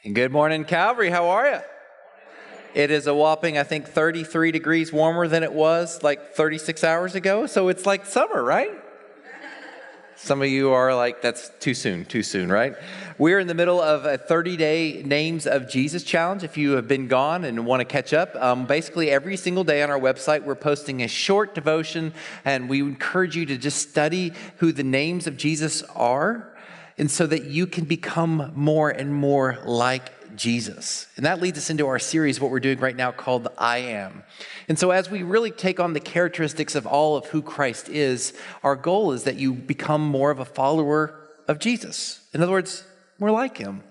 Good morning, Calvary. How are you? It is a whopping, I think, 33 degrees warmer than it was like 36 hours ago. So it's like summer, right? Some of you are like, that's too soon, right? We're in the middle of a 30-day Names of Jesus challenge. If you have been gone and want to catch up, basically every single day on our website, we're posting a short devotion, and we encourage you to just study who the names of Jesus are, and so that you can become more and more like Jesus. And that leads us into our series, what we're doing right now, called I Am. And so as we really take on the characteristics of all of who Christ is, our goal is that you become more of a follower of Jesus. In other words, more like him.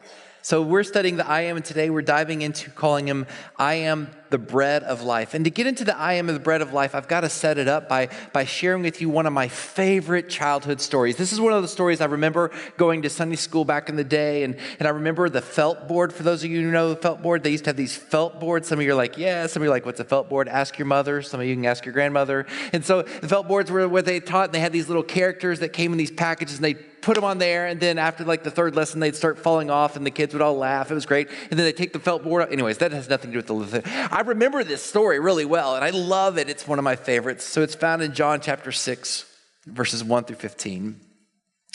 So we're studying the I Am, and today we're diving into calling him I Am the Bread of Life. And to get into the I Am the Bread of Life, I've got to set it up by sharing with you one of my favorite childhood stories. This is one of the stories I remember going to Sunday school back in the day, and I remember the felt board. For those of you who know the felt board, they used to have these felt boards. Some of you are like, yeah. Some of you are like, what's a felt board? Ask your mother. Some of you can ask your grandmother. And so the felt boards were what they taught, and they had these little characters that came in these packages, and they put them on there, and then after like the third lesson, they'd start falling off, and the kids would all laugh. It was great. And then they'd take the felt board out. Anyways, that has nothing to do with the thing. I remember this story really well, and I love it. It's one of my favorites. So it's found in John chapter 6, verses 1 through 15.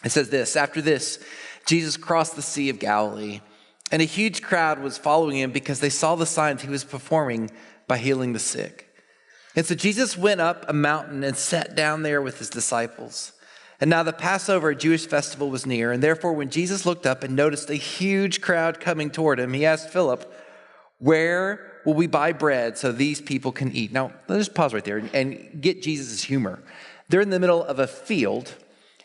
It says this: after this, Jesus crossed the Sea of Galilee, and a huge crowd was following him because they saw the signs he was performing by healing the sick. And so Jesus went up a mountain and sat down there with his disciples. And now the Passover, a Jewish festival, was near, and therefore when Jesus looked up and noticed a huge crowd coming toward him, he asked Philip, "Where will we buy bread so these people can eat?" Now, let's just pause right there and get Jesus' humor. They're in the middle of a field,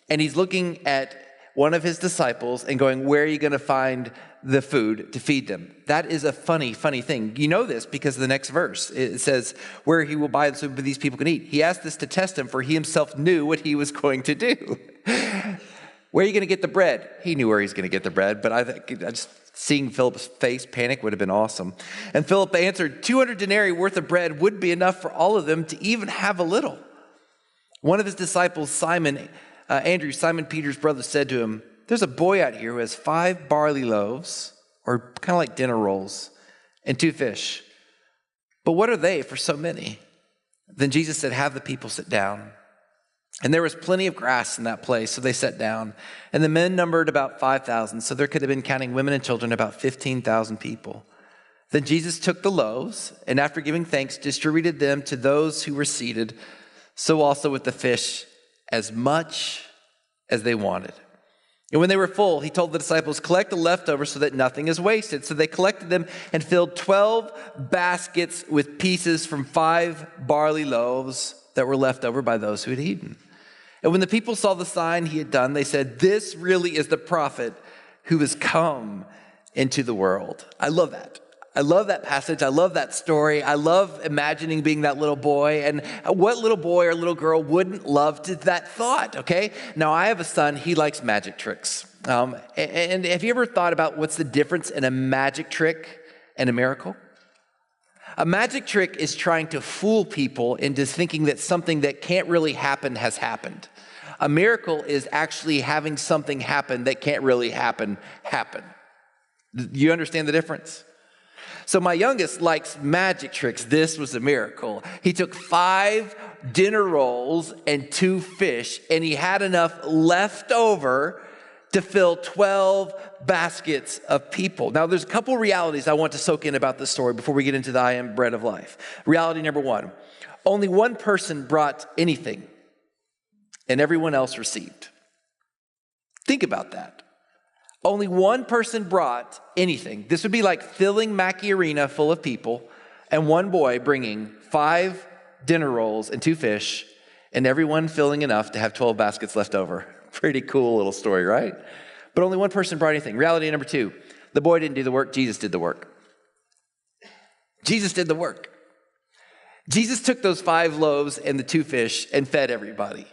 and he's looking at one of his disciples and going, "Where are you going to find the food to feed them?" That is a funny thing. You know this because of the next verse. It says, "Where he will buy so these people can eat." He asked this to test him, for he himself knew what he was going to do. Where are you going to get the bread? He knew where he's going to get the bread, but I just seeing Philip's face panic would have been awesome. And Philip answered, 200 denarii worth of bread would be enough for all of them to even have a little. One of his disciples, Andrew, Simon Peter's brother, said to him, "There's a boy out here who has 5 barley loaves," or kind of like dinner rolls, "and 2 fish. But what are they for so many?" Then Jesus said, "Have the people sit down." And there was plenty of grass in that place, so they sat down. And the men numbered about 5,000, so there could have been, counting women and children, about 15,000 people. Then Jesus took the loaves, and after giving thanks, distributed them to those who were seated, so also with the fish, as much as they wanted. And when they were full, he told the disciples, "Collect the leftovers so that nothing is wasted." So they collected them and filled 12 baskets with pieces from 5 barley loaves that were left over by those who had eaten. And when the people saw the sign he had done, they said, "This really is the prophet who has come into the world." I love that. I love that passage. I love that story. I love imagining being that little boy. And what little boy or little girl wouldn't love that thought, okay? Now, I have a son. He likes magic tricks. And have you ever thought about what's the difference in a magic trick and a miracle? A magic trick is trying to fool people into thinking that something that can't really happen has happened. A miracle is actually having something happen that can't really happen. Do you understand the difference? So my youngest likes magic tricks. This was a miracle. He took 5 dinner rolls and 2 fish, and he had enough left over to fill 12 baskets of people. Now, there's a couple realities I want to soak in about this story before we get into the I Am Bread of Life. Reality number 1, only one person brought anything, and everyone else received. Think about that. Only one person brought anything. This would be like filling Mackey Arena full of people, and one boy bringing 5 dinner rolls and 2 fish, and everyone filling enough to have 12 baskets left over. Pretty cool little story, right? But only one person brought anything. Reality number 2, the boy didn't do the work, Jesus did the work. Jesus did the work. Jesus took those 5 loaves and the 2 fish and fed everybody.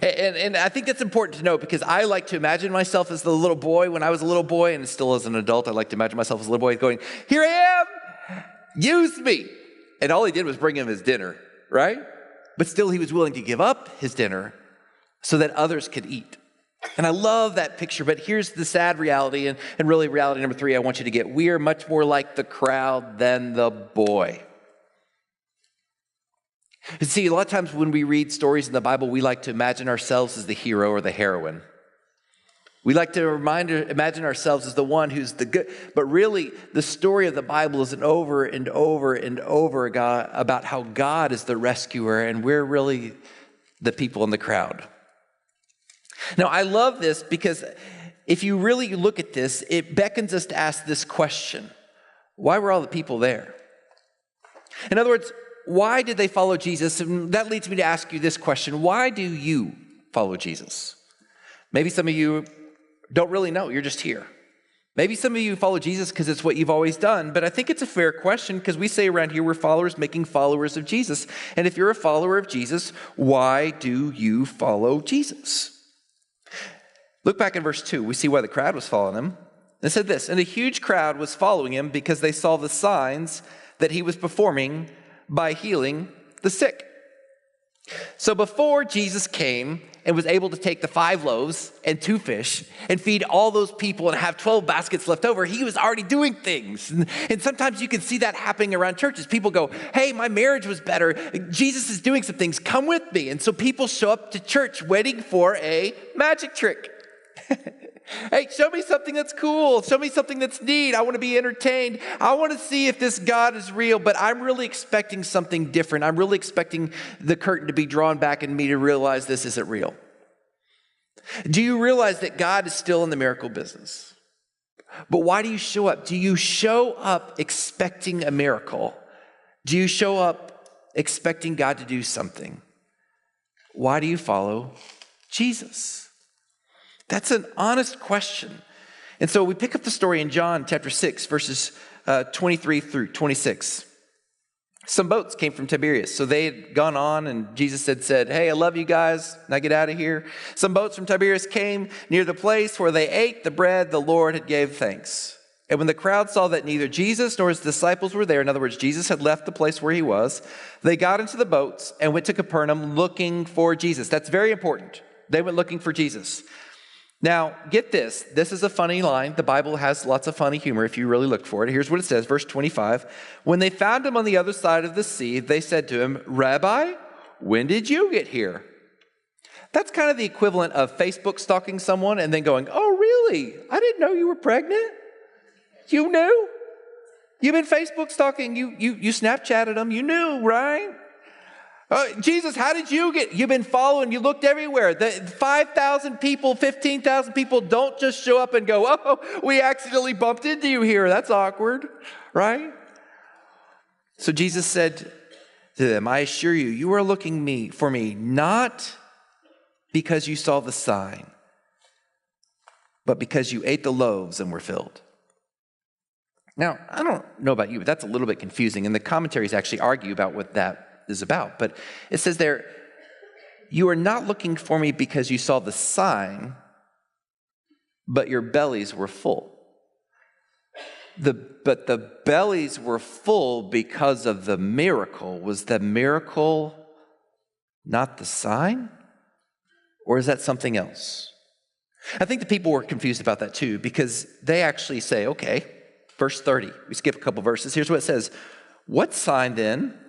And I think that's important to know, because I like to imagine myself as the little boy when I was a little boy, and still as an adult, I like to imagine myself as a little boy going, "Here I am, use me." And all he did was bring him his dinner, right? But still he was willing to give up his dinner so that others could eat. And I love that picture, but here's the sad reality, and really reality number 3 I want you to get. We are much more like the crowd than the boy. You see, a lot of times when we read stories in the Bible, we like to imagine ourselves as the hero or the heroine. We like to imagine ourselves as the one who's the good, but really the story of the Bible is an over and over and over about how God is the rescuer and we're really the people in the crowd. Now, I love this because if you really look at this, it beckons us to ask this question: why were all the people there? In other words, why did they follow Jesus? And that leads me to ask you this question: why do you follow Jesus? Maybe some of you don't really know, you're just here. Maybe some of you follow Jesus because it's what you've always done, but I think it's a fair question because we say around here we're followers making followers of Jesus. And if you're a follower of Jesus, why do you follow Jesus? Look back in verse 2. We see why the crowd was following him. It said this: and a huge crowd was following him because they saw the signs that he was performing by healing the sick. So before Jesus came and was able to take the 5 loaves and 2 fish and feed all those people and have 12 baskets left over, he was already doing things. And sometimes you can see that happening around churches. People go, hey, my marriage was better. Jesus is doing some things. Come with me. And so people show up to church waiting for a magic trick. Hey, show me something that's cool. Show me something that's neat. I want to be entertained. I want to see if this God is real, but I'm really expecting something different. I'm really expecting the curtain to be drawn back and me to realize this isn't real. Do you realize that God is still in the miracle business? But why do you show up? Do you show up expecting a miracle? Do you show up expecting God to do something? Why do you follow Jesus? That's an honest question. And so we pick up the story in John chapter 6, verses 23 through 26. Some boats came from Tiberias. So they had gone on and Jesus had said, hey, I love you guys. Now get out of here. Some boats from Tiberias came near the place where they ate the bread the Lord had gave thanks. And when the crowd saw that neither Jesus nor his disciples were there, in other words, Jesus had left the place where he was, they got into the boats and went to Capernaum looking for Jesus. That's very important. They went looking for Jesus. Now, get this. This is a funny line. The Bible has lots of funny humor if you really look for it. Here's what it says, verse 25. When they found him on the other side of the sea, they said to him, Rabbi, when did you get here? That's kind of the equivalent of Facebook stalking someone and then going, oh, really? I didn't know you were pregnant. You knew? You've been Facebook stalking. You Snapchatted them. You knew, right? Jesus, how did you get? You've been following. You looked everywhere. The 5,000 people, 15,000 people don't just show up and go, oh, we accidentally bumped into you here. That's awkward, right? So Jesus said to them, I assure you, you are looking for me, not because you saw the sign, but because you ate the loaves and were filled. Now, I don't know about you, but that's a little bit confusing. And the commentaries actually argue about what that is about. But it says there, you are not looking for me because you saw the sign, but your bellies were full. But the bellies were full because of the miracle. Was the miracle not the sign? Or is that something else? I think the people were confused about that too, because they actually say, okay, verse 30, we skip a couple verses. Here's what it says. What sign then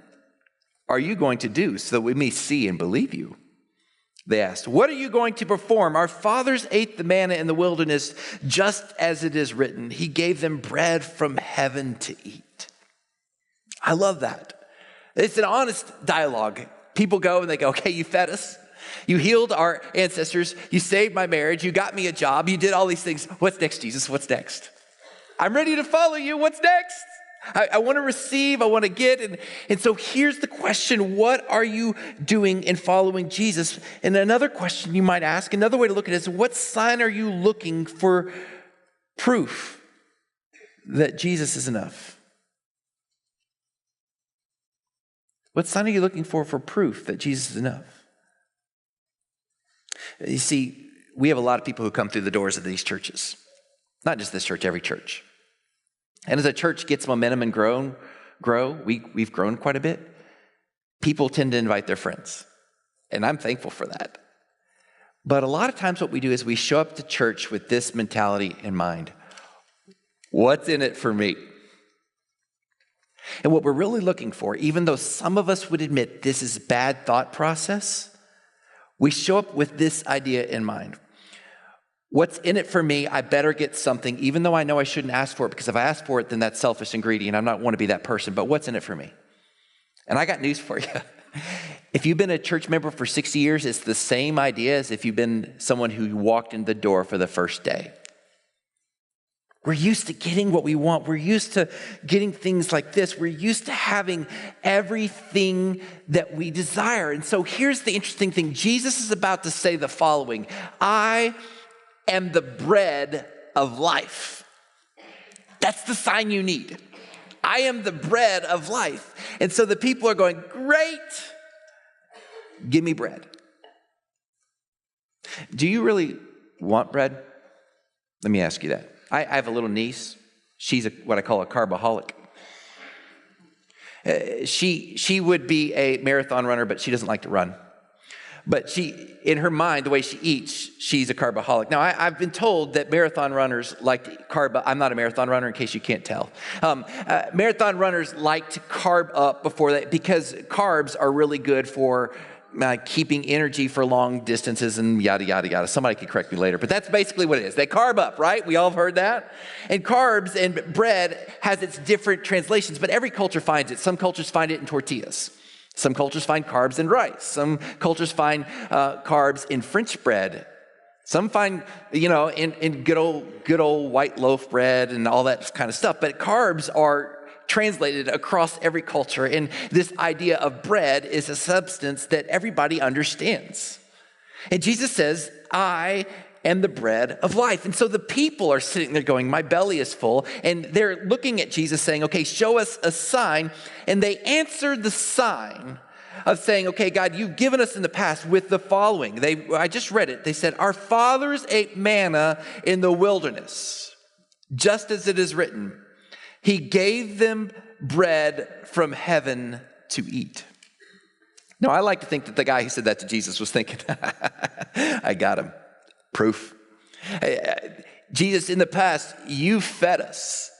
are you going to do so that we may see and believe you? They asked, what are you going to perform? Our fathers ate the manna in the wilderness, just as it is written. He gave them bread from heaven to eat. I love that. It's an honest dialogue. People go and they go, okay, you fed us. You healed our ancestors. You saved my marriage. You got me a job. You did all these things. What's next, Jesus? What's next? I'm ready to follow you. What's next? I want to receive, I want to get. And so here's the question, what are you doing in following Jesus? And another question you might ask, another way to look at it is, what sign are you looking for proof that Jesus is enough? What sign are you looking for proof that Jesus is enough? You see, we have a lot of people who come through the doors of these churches. Not just this church, every church. And as a church gets momentum and we've grown quite a bit, people tend to invite their friends. And I'm thankful for that. But a lot of times what we do is we show up to church with this mentality in mind. What's in it for me? And what we're really looking for, even though some of us would admit this is bad thought process, we show up with this idea in mind. What's in it for me? I better get something, even though I know I shouldn't ask for it, because if I ask for it, then that's selfish and greedy, and I don't want to be that person. But what's in it for me? And I got news for you. If you've been a church member for 60 years, it's the same idea as if you've been someone who walked in the door for the first day. We're used to getting what we want. We're used to getting things like this. We're used to having everything that we desire. And so here's the interesting thing. Jesus is about to say the following: I am the bread of life. That's the sign you need. I am the bread of life. And so the people are going, great, give me bread. Do you really want bread? Let me ask you that. I have a little niece. She's what I call a carbaholic. She would be a marathon runner, but she doesn't like to run. But in her mind, the way she eats, she's a carbaholic. Now, I've been told that marathon runners like to I'm not a marathon runner, in case you can't tell. Marathon runners like to carb up because carbs are really good for keeping energy for long distances and yada, yada, yada. Somebody could correct me later, but that's basically what it is. They carb up, right? We all have heard that. And carbs and bread has its different translations, but every culture finds it. Some cultures find it in tortillas. Some cultures find carbs in rice. Some cultures find carbs in French bread. Some find, in good old white loaf bread and all that kind of stuff. But carbs are translated across every culture. And this idea of bread is a substance that everybody understands. And Jesus says, I am the bread of life. And so the people are sitting there going, my belly is full. And they're looking at Jesus saying, okay, show us a sign. And they answered the sign of saying, okay, God, you've given us in the past with the following. I just read it. They said, our fathers ate manna in the wilderness, just as it is written. He gave them bread from heaven to eat. Now, I like to think that the guy who said that to Jesus was thinking, I got him. Proof. Jesus, in the past, you fed us.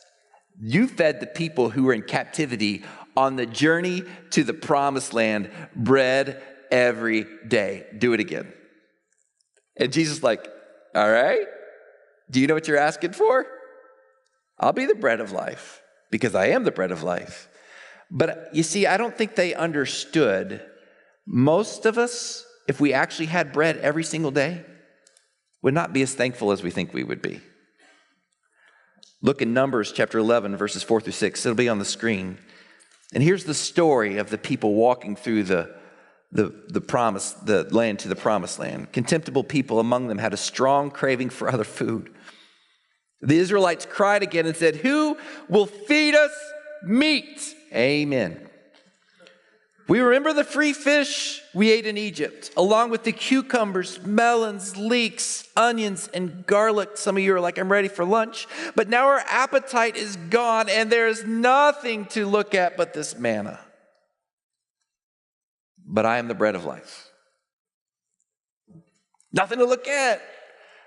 You fed the people who were in captivity on the journey to the promised land, bread every day. Do it again. And Jesus is like, all right, do you know what you're asking for? I'll be the bread of life because I am the bread of life. But you see, I don't think they understood. Most of us, if we actually had bread every single day, would not be as thankful as we think we would be. Look in Numbers chapter 11, verses 4 through 6. It'll be on the screen. And here's the story of the people walking through the land to the promised land. Contemptible people among them had a strong craving for other food. The Israelites cried again and said, who will feed us meat? Amen. We remember the free fish we ate in Egypt, along with the cucumbers, melons, leeks, onions, and garlic. Some of you are like, I'm ready for lunch. But now our appetite is gone, and there's nothing to look at but this manna. But I am the bread of life. Nothing to look at.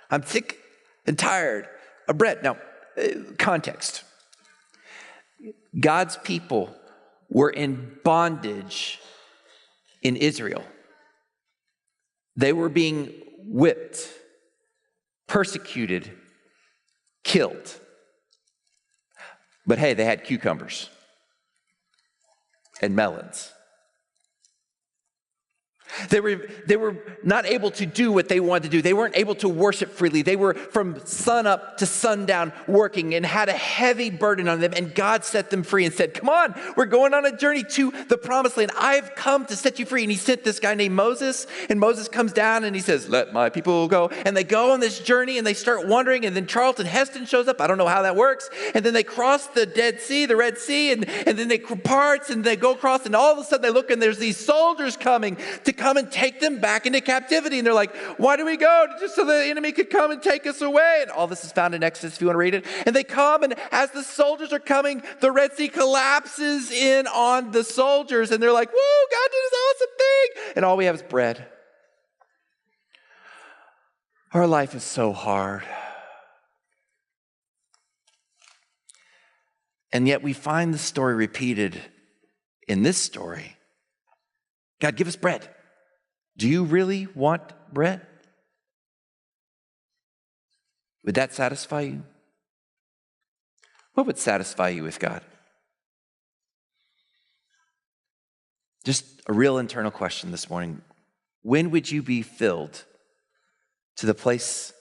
I'm sick and tired of bread. Now, context. God's people were in bondage in Israel. They were being whipped, persecuted, killed. But hey, they had cucumbers and melons. They were not able to do what they wanted to do. They weren't able to worship freely. They were from sun up to sundown working and had a heavy burden on them. And God set them free and said, come on, we're going on a journey to the promised land. I've come to set you free. And he sent this guy named Moses. And Moses comes down and he says, let my people go. And they go on this journey and they start wandering. And then Charlton Heston shows up. I don't know how that works. And then they cross the Dead Sea, the Red Sea. And then they parts and they go across. And all of a sudden they look and there's these soldiers coming to come and take them back into captivity. And they're like, why do we go? Just so the enemy could come and take us away. And all this is found in Exodus if you want to read it. And they come, and as the soldiers are coming, the Red Sea collapses in on the soldiers. And they're like, whoa, God did this awesome thing. And all we have is bread. Our life is so hard. And yet we find the story repeated in this story. God, give us bread. Do you really want bread? Would that satisfy you? What would satisfy you with God? Just a real internal question this morning. When would you be filled to the place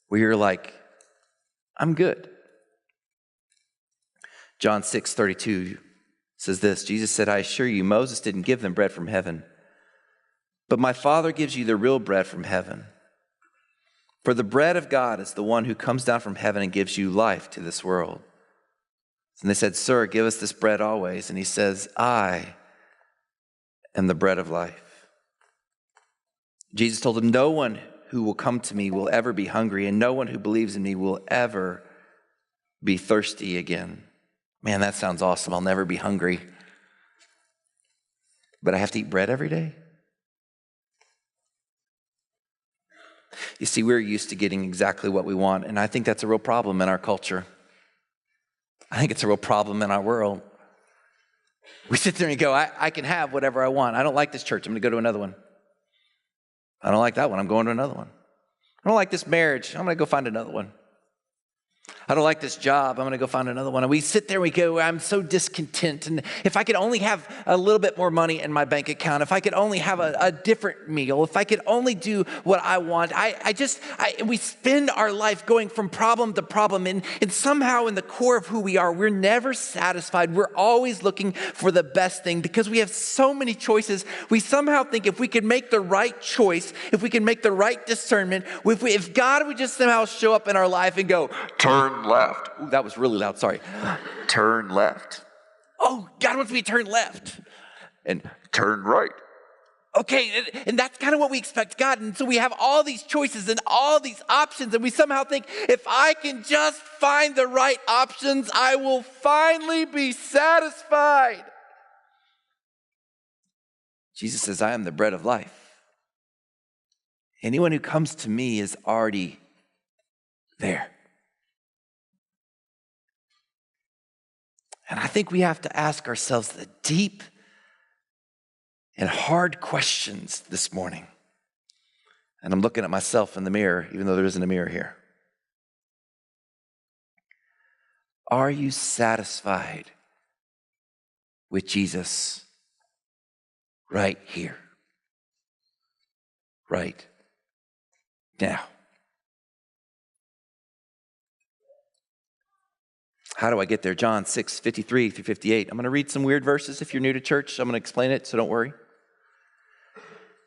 where you're like, I'm good? John 6:32 says this. Jesus said, I assure you, Moses didn't give them bread from heaven, but my Father gives you the real bread from heaven. For the bread of God is the one who comes down from heaven and gives you life to this world. And they said, Sir, give us this bread always. And he says, I am the bread of life. Jesus told them, no one who will come to me will ever be hungry, and no one who believes in me will ever be thirsty again. Man, that sounds awesome. I'll never be hungry. But I have to eat bread every day? You see, we're used to getting exactly what we want, and I think that's a real problem in our culture. I think it's a real problem in our world. We sit there and go, I can have whatever I want. I don't like this church. I'm going to go to another one. I don't like that one. I'm going to another one. I don't like this marriage. I'm going to go find another one. I don't like this job. I'm going to go find another one. And we sit there and we go, I'm so discontent. And if I could only have a little bit more money in my bank account, if I could only have a different meal, if I could only do what I want, we spend our life going from problem to problem. And somehow in the core of who we are, we're never satisfied. We're always looking for the best thing because we have so many choices. We somehow think if we could make the right choice, if we can make the right discernment, if God would just somehow show up in our life and go, turn left. Ooh, that was really loud, sorry. Turn left. Oh, God wants me to turn left. And turn right. Okay, and that's kind of what we expect God. And so we have all these choices and all these options, and we somehow think, if I can just find the right options, I will finally be satisfied. Jesus says, I am the bread of life. Anyone who comes to me is already there. And I think we have to ask ourselves the deep and hard questions this morning. And I'm looking at myself in the mirror, even though there isn't a mirror here. Are you satisfied with Jesus right here? Right now? How do I get there? John 6:53 through 58. I'm going to read some weird verses. If you're new to church, I'm going to explain it, so don't worry.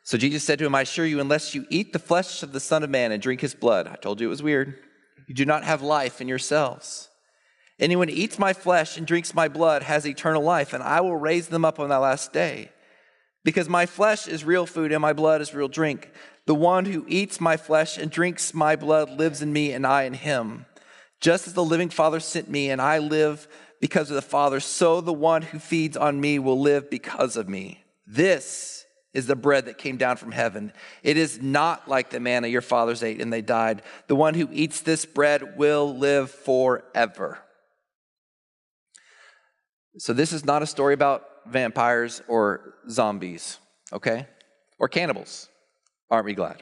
So Jesus said to him, I assure you, unless you eat the flesh of the Son of Man and drink his blood, I told you it was weird, you do not have life in yourselves. Anyone who eats my flesh and drinks my blood has eternal life, and I will raise them up on that last day. Because my flesh is real food and my blood is real drink. The one who eats my flesh and drinks my blood lives in me and I in him. Just as the living Father sent me and I live because of the Father, so the one who feeds on me will live because of me. This is the bread that came down from heaven. It is not like the manna your fathers ate and they died. The one who eats this bread will live forever. So this is not a story about vampires or zombies, okay? Or cannibals. Aren't we glad?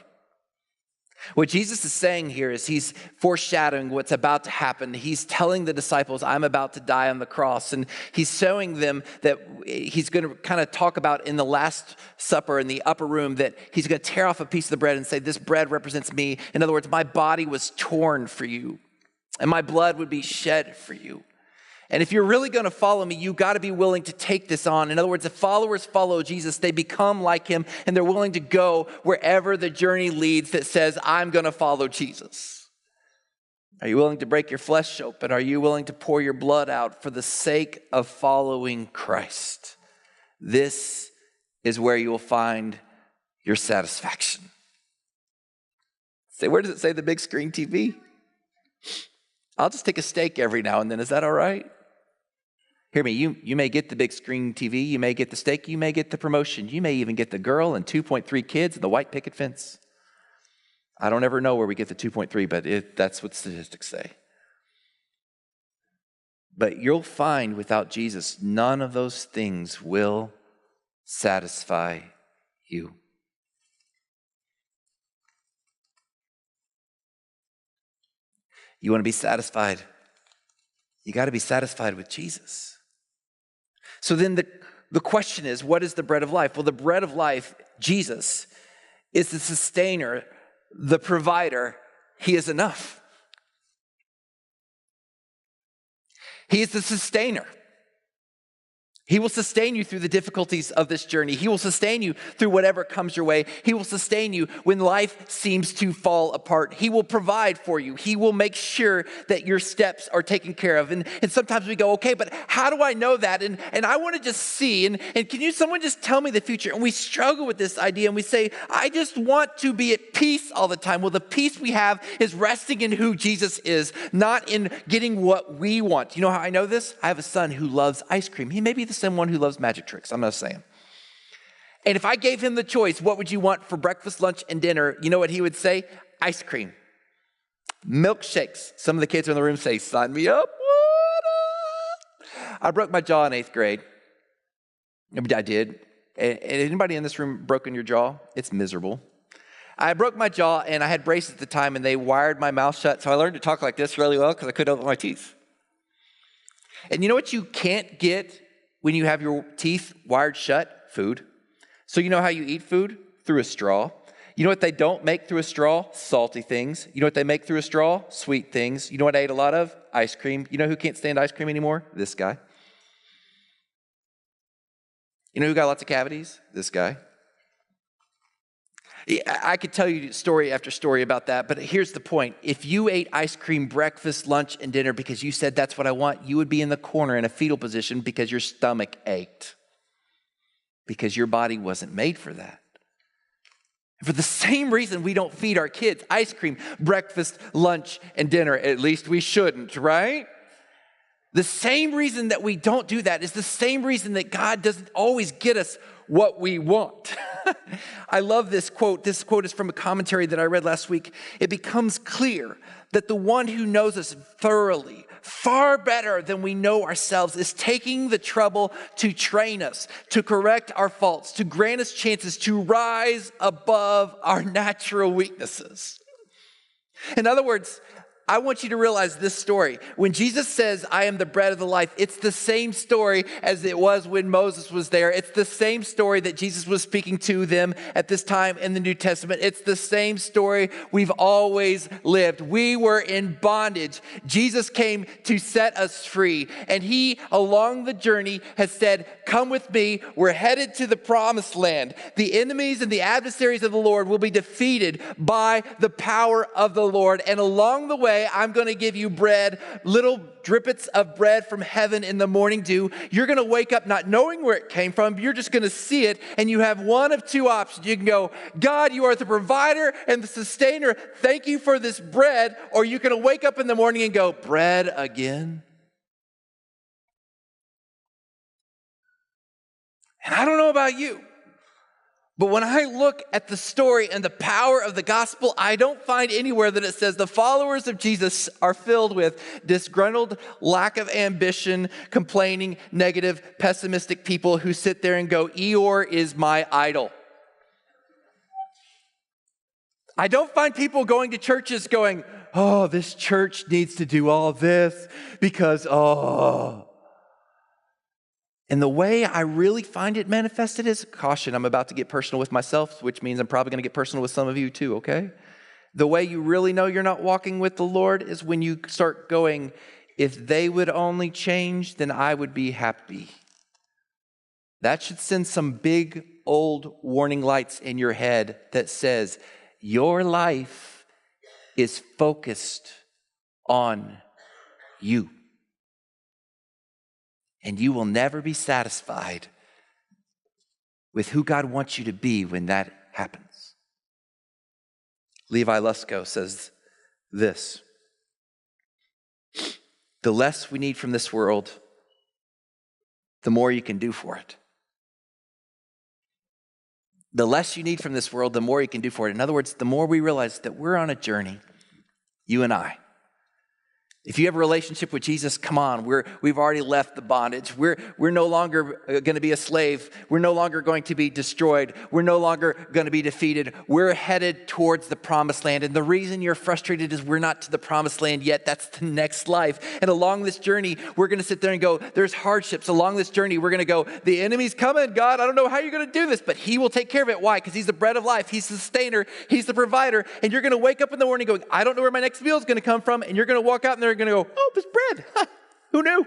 What Jesus is saying here is he's foreshadowing what's about to happen. He's telling the disciples, I'm about to die on the cross. And he's showing them that he's going to kind of talk about in the Last Supper in the upper room that he's going to tear off a piece of the bread and say, this bread represents me. In other words, my body was torn for you and my blood would be shed for you. And if you're really going to follow me, you got to be willing to take this on. In other words, if followers follow Jesus, they become like him and they're willing to go wherever the journey leads that says, I'm going to follow Jesus. Are you willing to break your flesh open? Are you willing to pour your blood out for the sake of following Christ? This is where you will find your satisfaction. Say, where does it say the big screen TV? I'll just take a steak every now and then. Is that all right? Hear me, you may get the big screen TV, you may get the steak, you may get the promotion, you may even get the girl and 2.3 kids and the white picket fence. I don't ever know where we get the 2.3, but that's what statistics say. But you'll find without Jesus, none of those things will satisfy you. You want to be satisfied? You got to be satisfied with Jesus. So then the question is, what is the bread of life? Well, the bread of life, Jesus, is the sustainer, the provider. He is enough. He is the sustainer. He will sustain you through the difficulties of this journey. He will sustain you through whatever comes your way. He will sustain you when life seems to fall apart. He will provide for you. He will make sure that your steps are taken care of. And sometimes we go, okay, but how do I know that? And I want to just see, and can someone just tell me the future? And we struggle with this idea and we say, I just want to be at peace all the time. Well, the peace we have is resting in who Jesus is, not in getting what we want. You know how I know this? I have a son who loves ice cream. He may be the someone who loves magic tricks, I'm not saying. And if I gave him the choice, what would you want for breakfast, lunch, and dinner? You know what he would say? Ice cream. Milkshakes. Some of the kids in the room say, sign me up. What up? I broke my jaw in 8th grade. I did. Anybody in this room broken your jaw? It's miserable. I broke my jaw and I had braces at the time and they wired my mouth shut. So I learned to talk like this really well because I couldn't open my teeth. And you know what you can't get when you have your teeth wired shut? Food. So you know how you eat food? Through a straw. You know what they don't make through a straw? Salty things. You know what they make through a straw? Sweet things. You know what I ate a lot of? Ice cream. You know who can't stand ice cream anymore? This guy. You know who got lots of cavities? This guy. I could tell you story after story about that, but here's the point. If you ate ice cream breakfast, lunch, and dinner because you said that's what I want, you would be in the corner in a fetal position because your stomach ached. Because your body wasn't made for that. For the same reason we don't feed our kids ice cream, breakfast, lunch, and dinner. At least we shouldn't, right? The same reason that we don't do that is the same reason that God doesn't always get us what we want. I love this quote. This quote is from a commentary that I read last week. It becomes clear that the one who knows us thoroughly, far better than we know ourselves, is taking the trouble to train us, to correct our faults, to grant us chances to rise above our natural weaknesses. In other words, I want you to realize this story. When Jesus says, I am the bread of the life, it's the same story as it was when Moses was there. It's the same story that Jesus was speaking to them at this time in the New Testament. It's the same story we've always lived. We were in bondage. Jesus came to set us free. And he, along the journey, has said, come with me. We're headed to the promised land. The enemies and the adversaries of the Lord will be defeated by the power of the Lord. And along the way, I'm going to give you bread, little drippets of bread from heaven in the morning dew. You're going to wake up not knowing where it came from. You're just going to see it. And you have one of two options. You can go, God, you are the provider and the sustainer. Thank you for this bread. Or you can wake up in the morning and go, bread again? And I don't know about you, but when I look at the story and the power of the gospel, I don't find anywhere that it says the followers of Jesus are filled with disgruntled, lack of ambition, complaining, negative, pessimistic people who sit there and go, Eeyore is my idol. I don't find people going to churches going, oh, this church needs to do all this because, And the way I really find it manifested is, caution, I'm about to get personal with myself, which means I'm probably going to get personal with some of you too, okay? The way you really know you're not walking with the Lord is when you start going, if they would only change, then I would be happy. That should send some big old warning lights in your head that says, your life is focused on you. And you will never be satisfied with who God wants you to be when that happens. Levi Lusko says this: the less we need from this world, the more you can do for it. The less you need from this world, the more you can do for it. In other words, the more we realize that we're on a journey, you and I. If you have a relationship with Jesus, come on, we've already left the bondage. We're no longer going to be a slave. We're no longer going to be destroyed. We're no longer going to be defeated. We're headed towards the promised land. And the reason you're frustrated is we're not to the promised land yet. That's the next life. And along this journey, we're going to sit there and go, there's hardships. Along this journey, we're going to go, the enemy's coming, God. I don't know how you're going to do this, but he will take care of it. Why? Because he's the bread of life. He's the sustainer. He's the provider. And you're going to wake up in the morning going, I don't know where my next meal is going to come from. And you're going to walk out and they're going to go, oh, it's bread. Who knew?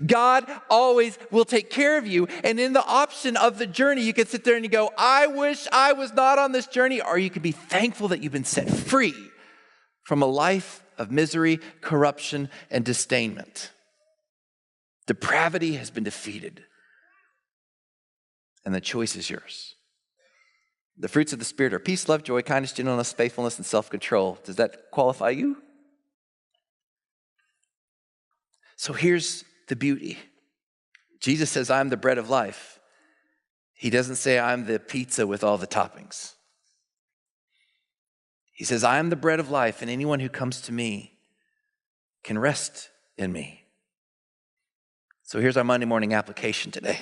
God always will take care of you. And in the option of the journey, you can sit there and you go, I wish I was not on this journey. Or you can be thankful that you've been set free from a life of misery, corruption, and disdainment. Depravity has been defeated. And the choice is yours. The fruits of the Spirit are peace, love, joy, kindness, gentleness, faithfulness, and self-control. Does that qualify you? So here's the beauty. Jesus says, I'm the bread of life. He doesn't say, I'm the pizza with all the toppings. He says, I am the bread of life, and anyone who comes to me can rest in me. So here's our Monday morning application today.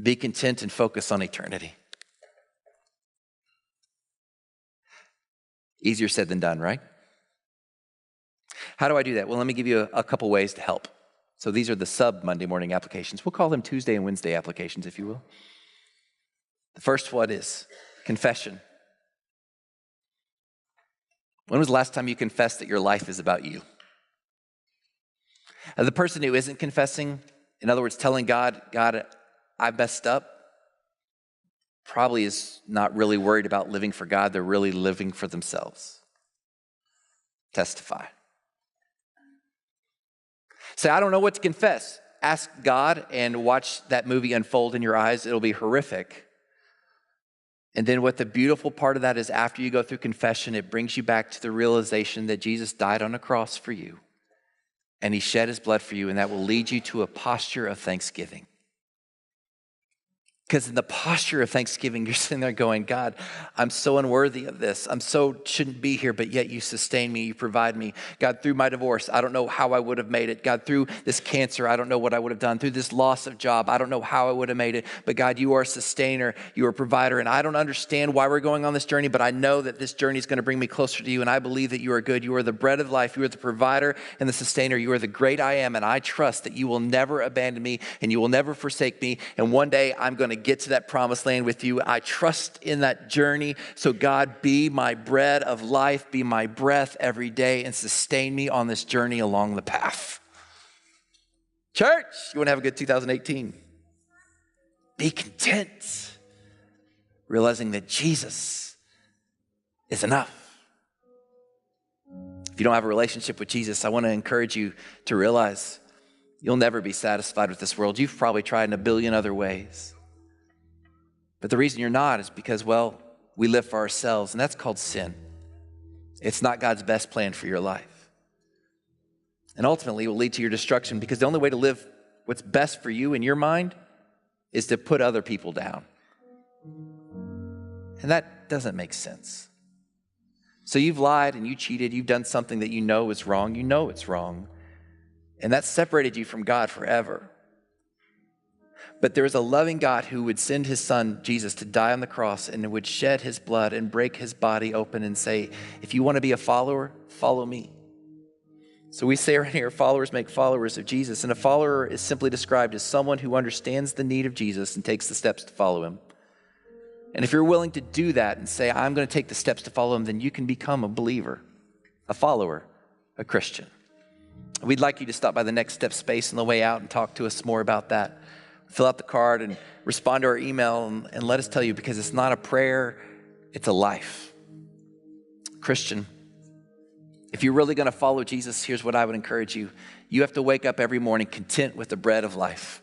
Be content and focus on eternity. Easier said than done, right? How do I do that? Well, let me give you a couple ways to help. So these are the sub-Monday morning applications. We'll call them Tuesday and Wednesday applications, if you will. The first one is confession. When was the last time you confessed that your life is about you? The person who isn't confessing, in other words, telling God, I messed up, probably is not really worried about living for God. They're really living for themselves. Testify. Say, I don't know what to confess. Ask God and watch that movie unfold in your eyes. It'll be horrific. And then what the beautiful part of that is, after you go through confession, it brings you back to the realization that Jesus died on a cross for you. And he shed his blood for you, and that will lead you to a posture of thanksgiving. Because in the posture of thanksgiving, you're sitting there going, God, I'm so unworthy of this. Shouldn't be here, but yet you sustain me, you provide me. God, through my divorce, I don't know how I would have made it. God, through this cancer, I don't know what I would have done. Through this loss of job, I don't know how I would have made it. But God, you are a sustainer, you are a provider, and I don't understand why we're going on this journey, but I know that this journey is going to bring me closer to you, and I believe that you are good. You are the bread of life. You are the provider and the sustainer. You are the great I am, and I trust that you will never abandon me, and you will never forsake me, and one day I'm going to get to that promised land with you. I trust in that journey. So God, be my bread of life, be my breath every day, and sustain me on this journey along the path. Church, you want to have a good 2018? Be content, realizing that Jesus is enough. If you don't have a relationship with Jesus, I want to encourage you to realize you'll never be satisfied with this world. You've probably tried in a billion other ways. But the reason you're not is because, we live for ourselves, and that's called sin. It's not God's best plan for your life. And ultimately, it will lead to your destruction, because the only way to live what's best for you in your mind is to put other people down. And that doesn't make sense. So you've lied and you cheated. You've done something that you know is wrong. You know it's wrong. And that separated you from God forever. But there is a loving God who would send his son, Jesus, to die on the cross, and would shed his blood and break his body open and say, if you want to be a follower, follow me. So we say right here, followers make followers of Jesus. And a follower is simply described as someone who understands the need of Jesus and takes the steps to follow him. And if you're willing to do that and say, I'm going to take the steps to follow him, then you can become a believer, a follower, a Christian. We'd like you to stop by the Next Step space on the way out and talk to us more about that. Fill out the card and respond to our email and let us tell you, because it's not a prayer, it's a life. Christian, if you're really going to follow Jesus, here's what I would encourage you. You have to wake up every morning content with the bread of life.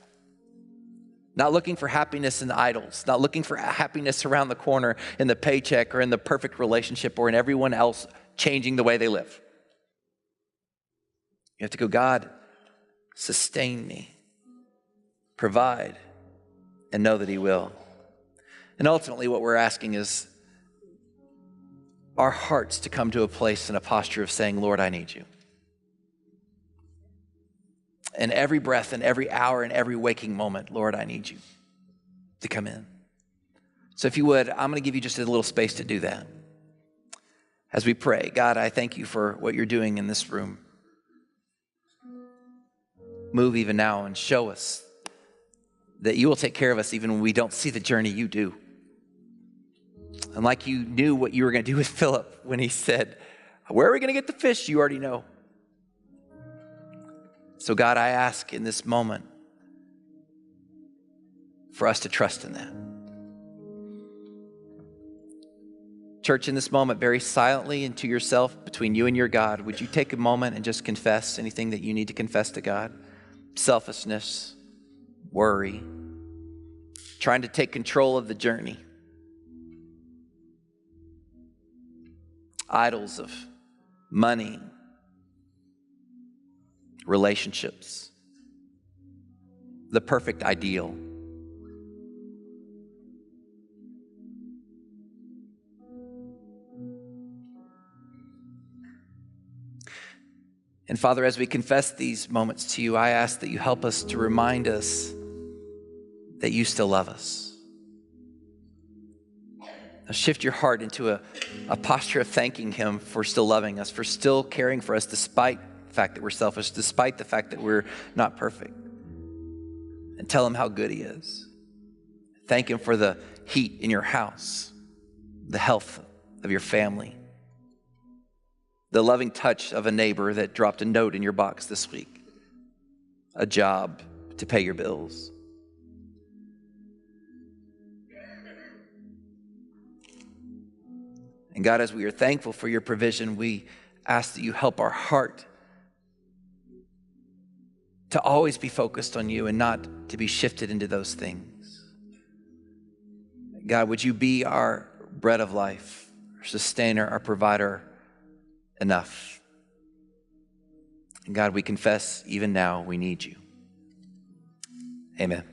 Not looking for happiness in idols, not looking for happiness around the corner in the paycheck or in the perfect relationship or in everyone else changing the way they live. You have to go, God, sustain me. Provide, and know that he will. And ultimately what we're asking is our hearts to come to a place and a posture of saying, Lord, I need you. And every breath and every hour and every waking moment, Lord, I need you to come in. So if you would, I'm going to give you just a little space to do that. As we pray, God, I thank you for what you're doing in this room. Move even now and show us that you will take care of us even when we don't see the journey you do. And like you knew what you were going to do with Philip when he said, where are we going to get the fish? You already know. So God, I ask in this moment for us to trust in that. Church, in this moment, very silently and to yourself, between you and your God, would you take a moment and just confess anything that you need to confess to God? Selfishness, worry, trying to take control of the journey, idols of money, relationships, the perfect ideal. And Father, as we confess these moments to you, I ask that you help us to remind us that you still love us. Now shift your heart into a posture of thanking him for still loving us, for still caring for us despite the fact that we're selfish, despite the fact that we're not perfect. And tell him how good he is. Thank him for the heat in your house, the health of your family, the loving touch of a neighbor that dropped a note in your box this week, a job to pay your bills. And God, as we are thankful for your provision, we ask that you help our heart to always be focused on you and not to be shifted into those things. God, would you be our bread of life, our sustainer, our provider, enough. And God, we confess even now we need you. Amen.